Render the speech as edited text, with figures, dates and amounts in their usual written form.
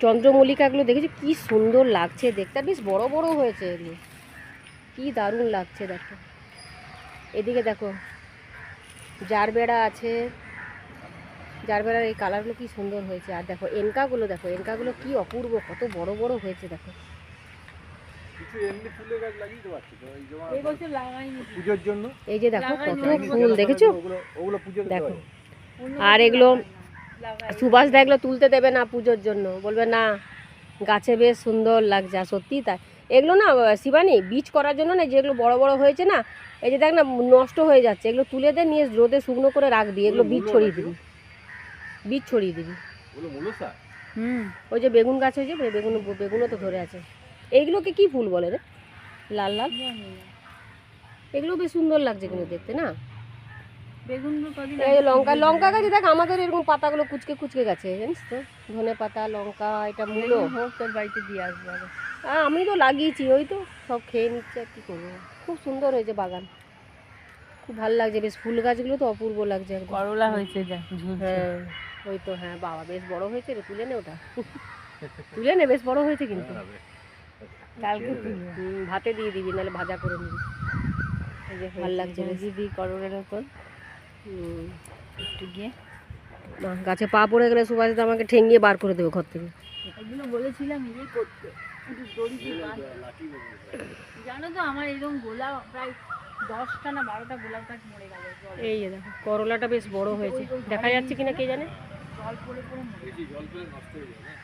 চন্দ্রমল্লিকাগুলো দেখেছি কি সুন্দর লাগছে দেখতে, বেশ বড় বড় হয়েছে এগুলো, কি দারুণ লাগছে দেখো। এদিকে দেখো জারবেরা আছে, জারবেরার এই কালারগুলো কি সুন্দর হয়েছে। আর দেখো এনকাগুলো, দেখো এনকাগুলো কি অপূর্ব, কত বড় বড় হয়েছে দেখো। এই যে দেখো কত ফুল দেখেছো দেখো। আর এগুলো সুভাষ দা এগুলো তুলতে দেবে না পুজোর জন্য, বলবে না গাছে বেশ সুন্দর লাগছে। আর সত্যি তাই, এগুলো না শিবানী বীজ করার জন্য না, যেগুলো বড় বড় হয়েছে না, এই যে দেখ না নষ্ট হয়ে যাচ্ছে, এগুলো তুলে দে, নিয়ে রোদে শুকনো করে রাখবি, এগুলো বীজ ছড়িয়ে দিবি, বীজ ছড়িয়ে দিবি। ওই যে বেগুন গাছ হয়েছে, বেগুনও তো ধরে আছে। এইগুলোকে কি ফুল বলে রে, লাল লাল, এগুলো বেশ সুন্দর লাগছে কিন্তু দেখতে না। এই লঙ্কা, লঙ্কা গাছে দেখ আমাদের এরকম পাতাগুলো কুচকে কুচকে গেছে জানিস তো, ধনে পাতা লঙ্কা, এটা মূলো হোক তোর বাড়িতে দিয়ে আসবো। হ্যাঁ আমি তো লাগিয়েছি, ওই তো সব খেয়ে নিচ্ছে, আর কী করবো। খুব সুন্দর হয়েছে বাগান, খুব ভালো লাগছে, বেশ ফুল গাছগুলো তো অপূর্ব লাগছে। করলা হয়েছে হ্যাঁ, ওই তো হ্যাঁ বাবা বেশ বড় হয়েছে রে, তুলে নে ওটা তুলে নে, বেশ বড় হয়েছে কিন্তু। কালকে ভাতে দিয়ে দিবি, নাহলে ভাজা করে নিবি। ভালো লাগছে দিদি করলার মতন। একটু গিয়ে গাছে পা পড়ে গেলে সুভাষ দা আমাকে ঠেঙ্গিয়ে বার করে দেবে ঘর থেকে। এগুলো বলেছিলাম ইয়ে করতে, জানো তো আমার এরকম গোলাপ প্রায় 10টা না 12টা গোলাপ গাছ মরে গেল। এই যে দেখো করলাটা বেশ বড় হয়েছে, দেখা যাচ্ছে কিনা কে জানে, জল পড়ে পড়ে নষ্ট হয়ে যায়।